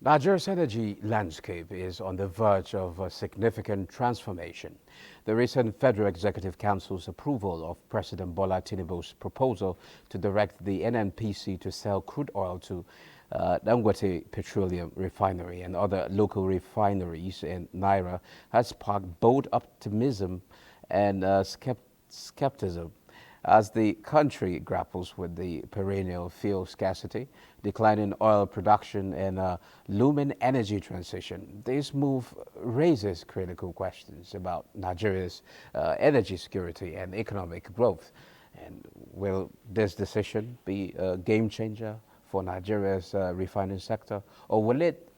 Nigeria's energy landscape is on the verge of a significant transformation. The recent Federal Executive Council's approval of President Bola Tinubu's proposal to direct the NNPC to sell crude oil to Dangote Petroleum Refinery and other local refineries in Naira has sparked bold optimism and skepticism as the country grapples with the perennial fuel scarcity, declining oil production, and a looming energy transition. This move raises critical questions about Nigeria's energy security and economic growth. And will this decision be a game changer for Nigeria's refining sector, or will it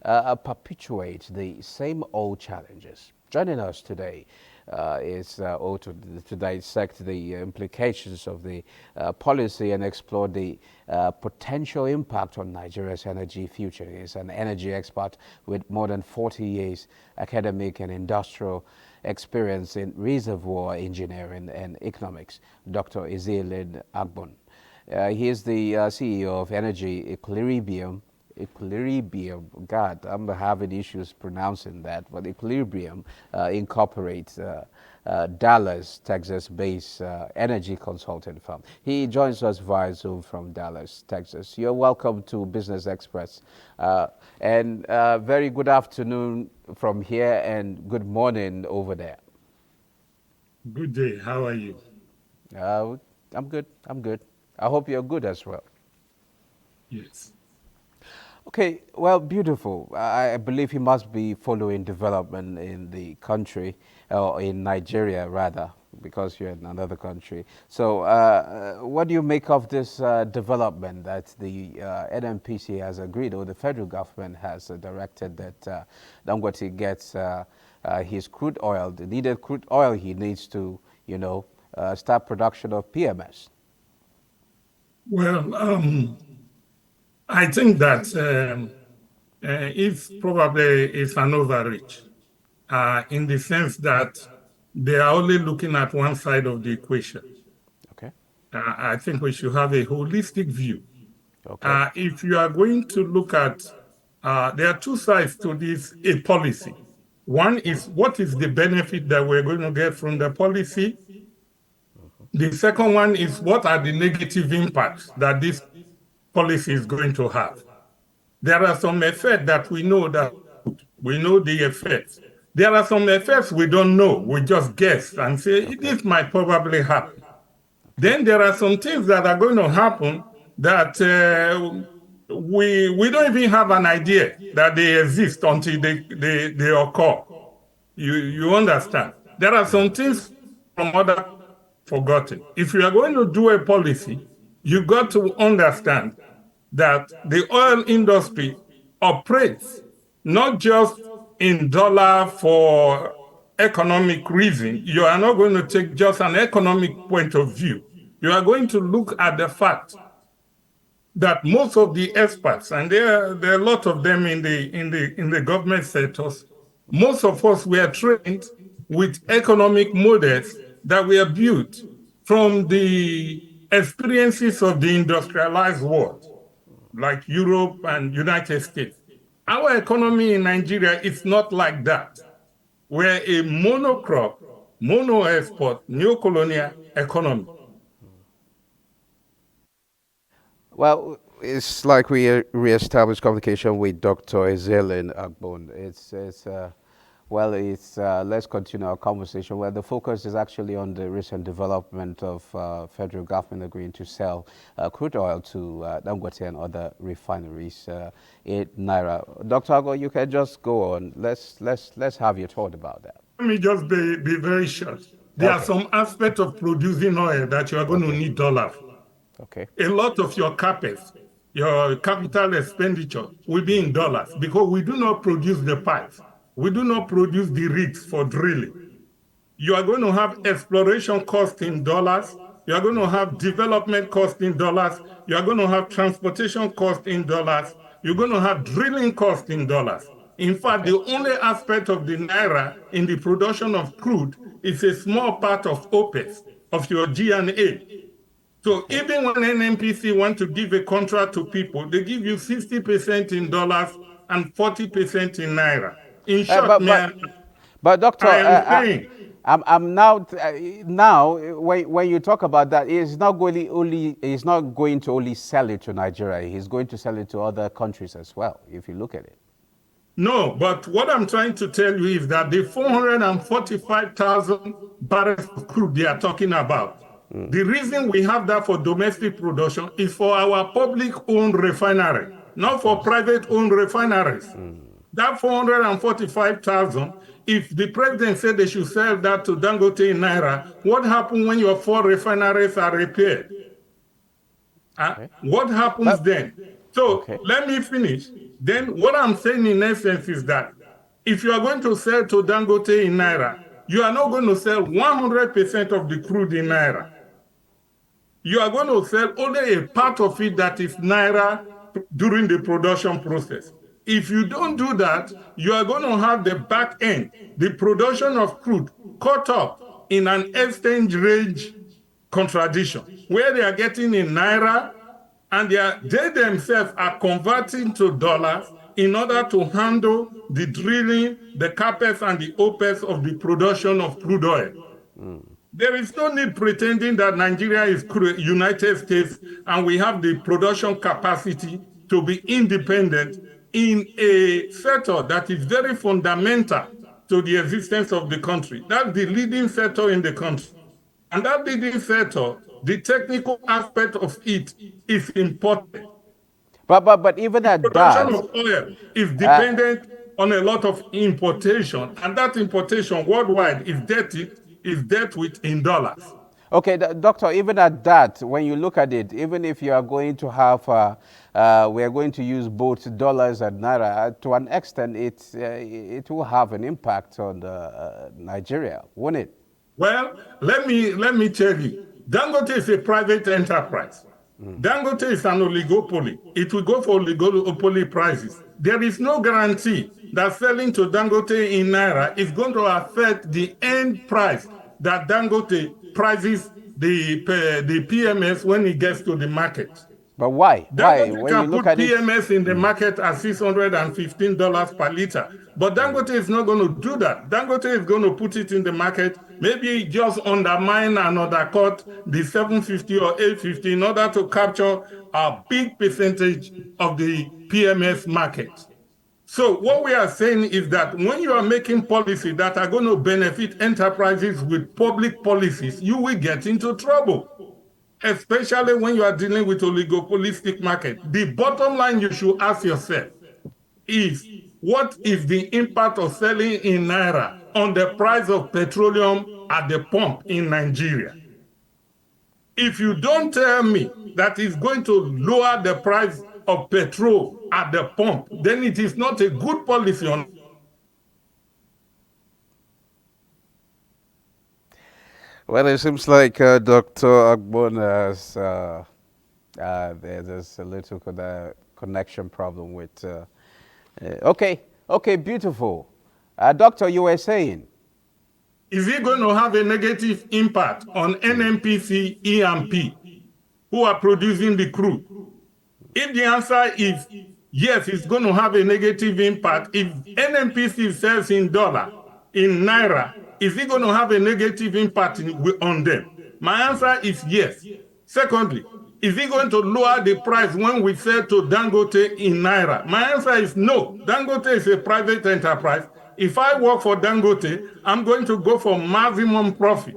perpetuate the same old challenges? Joining us today to dissect the implications of the policy and explore the potential impact on Nigeria's energy future. Is an energy expert with more than 40 years academic and industrial experience in reservoir engineering and economics, Dr. Izielen Agbon. He is the CEO of Energy Equilibrium, God, I'm having issues pronouncing that, but Equilibrium incorporates Dallas, Texas-based energy consulting firm. He joins us via Zoom from Dallas, Texas. You're welcome to Business Express. And very good afternoon from here and good morning over there. Good day. How are you? I'm good. I'm good. I hope you're good as well. Yes. Okay, well, beautiful. I believe he must be following development in the country, or in Nigeria rather, because you're in another country. So what do you make of this development that the NNPC has agreed, or the federal government has directed that Dangote gets his crude oil, the needed crude oil he needs to, start production of PMS? Well, I think that if probably it's an overreach, in the sense that they are only looking at one side of the equation. Okay. I think we should have a holistic view. Okay. If you are going to look at, there are two sides to this a policy. One is what is the benefit that we're going to get from the policy. The second one is what are the negative impacts that this policy is going to have. There are some effects that we know the effects. There are some effects we don't know. We just guess and say this might probably happen. Then there are some things that are going to happen that we don't even have an idea that they exist until they occur. You understand? There are some things from other forgotten. If you are going to do a policy, you got to understand that the oil industry operates not just in dollar for economic reason. You are not going to take just an economic point of view. You are going to look at the fact that most of the experts, and there are a lot of them in the government sectors, most of us were trained with economic models that were built from the experiences of the industrialized world, like Europe and United States. Our economy in Nigeria is not like that. We're a monocrop, mono-export, neo-colonial economy. Well, it's like we reestablished communication with Dr. Izielen Agbon. Let's continue our conversation. Well, the focus is actually on the recent development of federal government agreeing to sell crude oil to Dangote and other refineries in Naira. Dr. Agbon, you can just go on. Let's have your thought about that. Let me just be very short. There are some aspects of producing oil that you are going to need dollars. Okay. A lot of your CapEx, your capital expenditure will be in dollars because we do not produce the pipes. We do not produce the rigs for drilling. You are going to have exploration cost in dollars. You are going to have development cost in dollars. You are going to have transportation cost in dollars. You're going to have drilling cost in dollars. In fact, the only aspect of the Naira in the production of crude is a small part of OPEX, of your G&A. So even when NNPC want to give a contract to people, they give you 60% in dollars, and 40% in Naira. In Uh, short, but but but doctor, I am saying, I'm now now when you talk about that, he's not going to only sell it to Nigeria. He's going to sell it to other countries as well. If you look at it. no, but what I'm trying to tell you is that the 445,000 barrels of crude they are talking about, the reason we have that for domestic production is for our public-owned refinery, not for private-owned refineries. That 445,000, if the president said they should sell that to Dangote in Naira, what happened when your 4 refineries are repaired? Okay. What happens But then? So okay. let me finish. Then what I'm saying in essence is that if you are going to sell to Dangote in Naira, you are not going to sell 100% of the crude in Naira. You are going to sell only a part of it that is Naira during the production process. If you don't do that, you are going to have the back end, the production of crude, caught up in an exchange rate contradiction, where they are getting in Naira and they themselves are converting to dollars in order to handle the drilling, the CapEx and the OpEx of the production of crude oil. There is no need pretending that Nigeria is United States and we have the production capacity to be independent in a sector that is very fundamental to the existence of the country. That's the leading sector in the country. And that leading sector, the technical aspect of it is important. But even at Production that, of oil is uh, dependent on a lot of importation, and that importation worldwide is dealt with in dollars. okay, doctor, even at that, when you look at it, even if you are going to have, we are going to use both dollars and naira, to an extent, it will have an impact on Nigeria, won't it? Well, let me tell you, Dangote is a private enterprise. Dangote is an oligopoly. It will go for oligopoly prices. There is no guarantee that selling to Dangote in Naira is going to affect the end price that Dangote prices the PMS when it gets to the market. But why? Why? Dangote When you can look put at it, PMS in the market at $615 per liter. But Dangote is not going to do that. Dangote is going to put it in the market, maybe just undermine and undercut the 750 or 850 in order to capture a big percentage of the PMS market. So what we are saying is that when you are making policy that are going to benefit enterprises with public policies, you will get into trouble, especially when you are dealing with oligopolistic market. The bottom line you should ask yourself is, what is the impact of selling in Naira on the price of petroleum at the pump in Nigeria? If you don't tell me that it's going to lower the price of petrol at the pump, then it is not a good policy on. well, it seems like Dr. Agbon has, there's a little connection problem with. Okay, okay, beautiful. Doctor, you were saying? Is it going to have a negative impact on NNPC, EMP, who are producing the crude? If the answer is yes, it's going to have a negative impact. If NNPC sells in dollar, in Naira, is it going to have a negative impact on them? My answer is yes. Secondly, is it going to lower the price when we sell to Dangote in Naira? My answer is no. Dangote is a private enterprise. If I work for Dangote, I'm going to go for maximum profit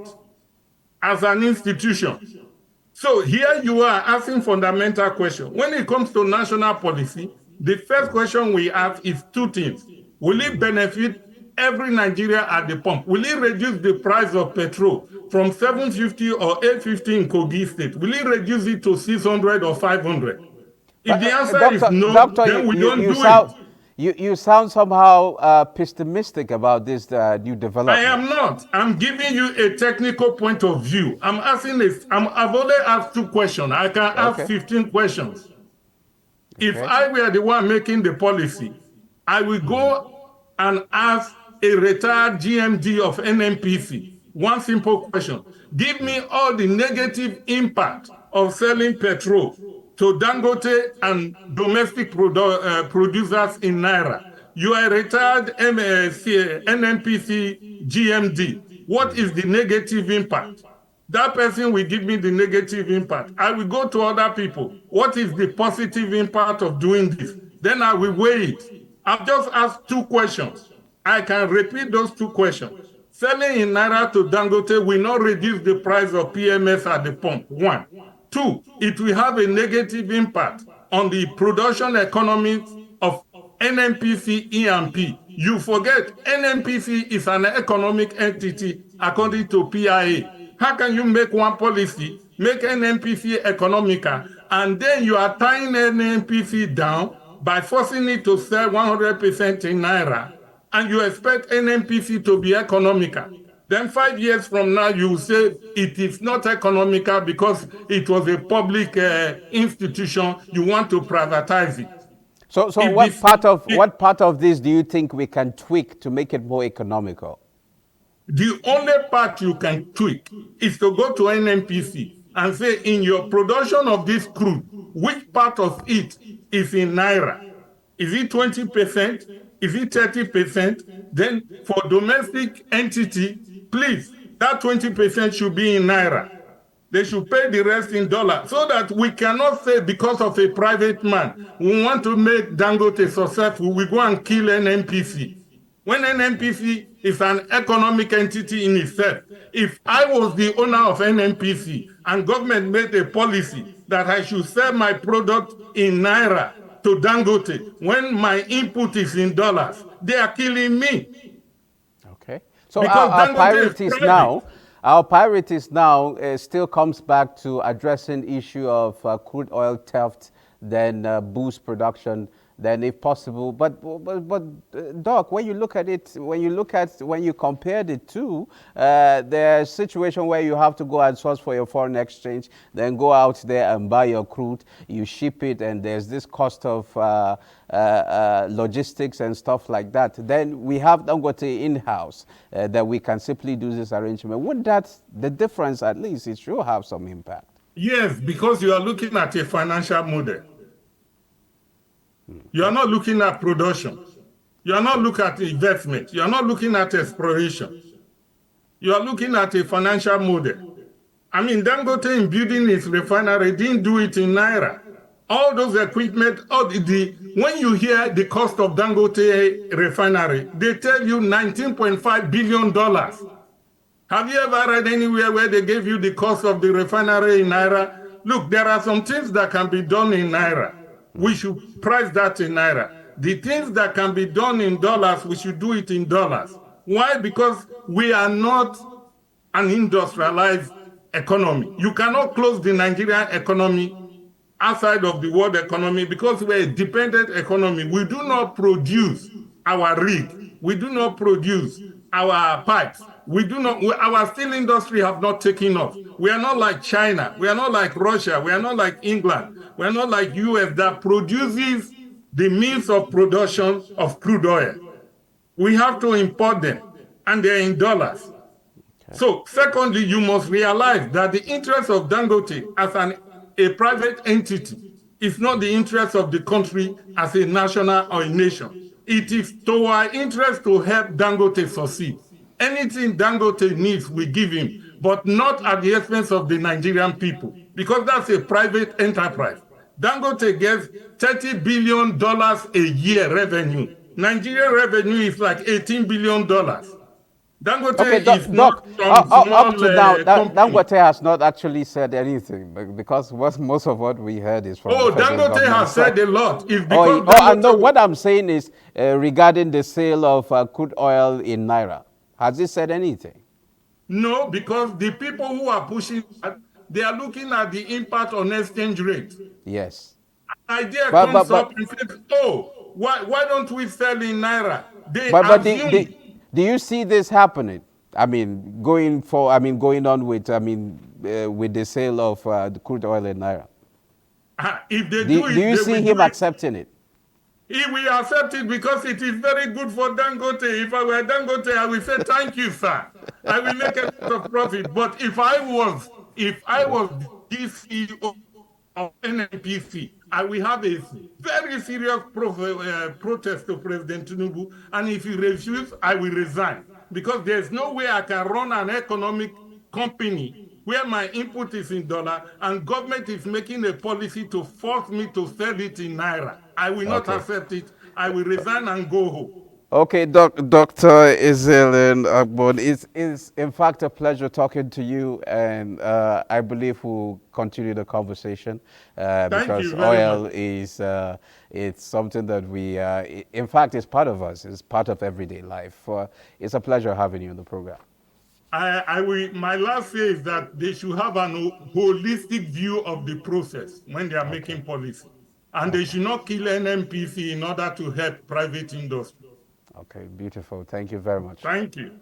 as an institution. So here you are asking fundamental question. When it comes to national policy, the first question we ask is two things. Will it benefit every Nigerian at the pump? Will it reduce the price of petrol from 750 or 850 in Kogi State? Will it reduce it to 600 or 500? If But the answer is doctor, no, doctor, then we don't you do it. sound you sound somehow pessimistic about this new I am development. not. I'm giving you a technical point of view. I'm asking this. I've only asked 2 questions. I can ask Okay, 15 questions. If okay. I were the one making the policy, I will go and ask a retired GMD of NNPC one simple question. Give me all the negative impact of selling petrol to Dangote and domestic producers in Naira. You are a retired NNPC GMD. What is the negative impact? That person will give me the negative impact. I will go to other people. What is the positive impact of doing this? Then I will weigh it. I've just asked two questions. I can repeat those two questions. Selling in Naira to Dangote will not reduce the price of PMS at the pump, one. Two, it will have a negative impact on the production economics of NNPC E&P. You forget, NNPC is an economic entity according to PIA. How can you make one policy, make NNPC economical, and then you are tying NNPC down by forcing it to sell 100% in Naira, and you expect NNPC to be economical? Then 5 years from now, you will say it is not economical because it was a public institution. You want to privatize it. So what part of this do you think we can tweak to make it more economical? The only part you can tweak is to go to NNPC and say, in your production of this crude, which part of it is in Naira? Is it 20%? Is it 30%? Then for domestic entity, please, that 20% should be in Naira. They should pay the rest in dollars, so that we cannot say because of a private man, we want to make Dangote successful, we go and kill NNPC. When NNPC is an economic entity in itself, if I was the owner of NNPC and government made a policy that I should sell my product in Naira to Dangote when my input is in dollars, they are killing me. Okay. So our priorities now still comes back to addressing issue of crude oil theft, then boost production, then if possible. But Doc, when you look at it, when you compare the two, there's a situation where you have to go and source for your foreign exchange, then go out there and buy your crude, you ship it, and there's this cost of logistics and stuff like that. Then we have Dangote in-house that we can simply do this arrangement. Wouldn't that, the difference at least, it should have some impact? Yes, because you are looking at a financial model. You are not looking at production. You are not looking at investment. You are not looking at exploration. You are looking at a financial model. I mean, Dangote in building his refinery didn't do it in Naira. All those equipment, when you hear the cost of Dangote refinery, they tell you $19.5 billion. Have you ever read anywhere where they gave you the cost of the refinery in Naira? Look, there are some things that can be done in Naira. We should price that in Naira. The things that can be done in dollars, we should do it in dollars. Why? Because we are not an industrialized economy. You cannot close the Nigerian economy outside of the world economy because we're a dependent economy. We do not produce our rig. We do not produce our pipes. Our steel industry have not taken off. We are not like China. We are not like Russia. We are not like England. We are not like US that produces the means of production of crude oil. We have to import them, and they're in dollars. Okay. So, secondly, you must realize that the interest of Dangote as a private entity is not the interest of the country as a national or a nation. It is to our interest to help Dangote succeed. Anything Dangote needs, we give him, but not at the expense of the Nigerian people, because that's a private enterprise. Dangote gets $30 billion a year revenue. Nigerian revenue is like $18 billion. Dangote is not up to now, Dangote has not actually said anything, because most of what we heard is from the Dangote has said a lot. What I'm saying is regarding the sale of crude oil in Naira. Has he said anything? No, because the people who are pushing that, they are looking at the impact on exchange rate. Yes. An idea comes up and says, why don't we sell in Naira? Do you see this happening? I mean, going on with the sale of the crude oil in Naira. If they do you see him accepting it? He will accept it because it is very good for Dangote. If I were Dangote, I will say, thank you, sir. I will make a lot of profit. But if I was the CEO of NNPC, I will have a very serious protest to President Tinubu, and if he refuses, I will resign. Because there's no way I can run an economic company where my input is in dollar and government is making a policy to force me to sell it in Naira. I will not accept it. I will resign and go home. Okay, Dr. Izielen Agbon, it's in fact a pleasure talking to you, and I believe we'll continue the conversation because oil is it's something that we, in fact, it's part of us. It's part of everyday life. It's a pleasure having you on the program. I will. My last say is that they should have an holistic view of the process when they are making policy, and they should not kill NNPC in order to help private industry. Okay, beautiful. Thank you very much. Thank you.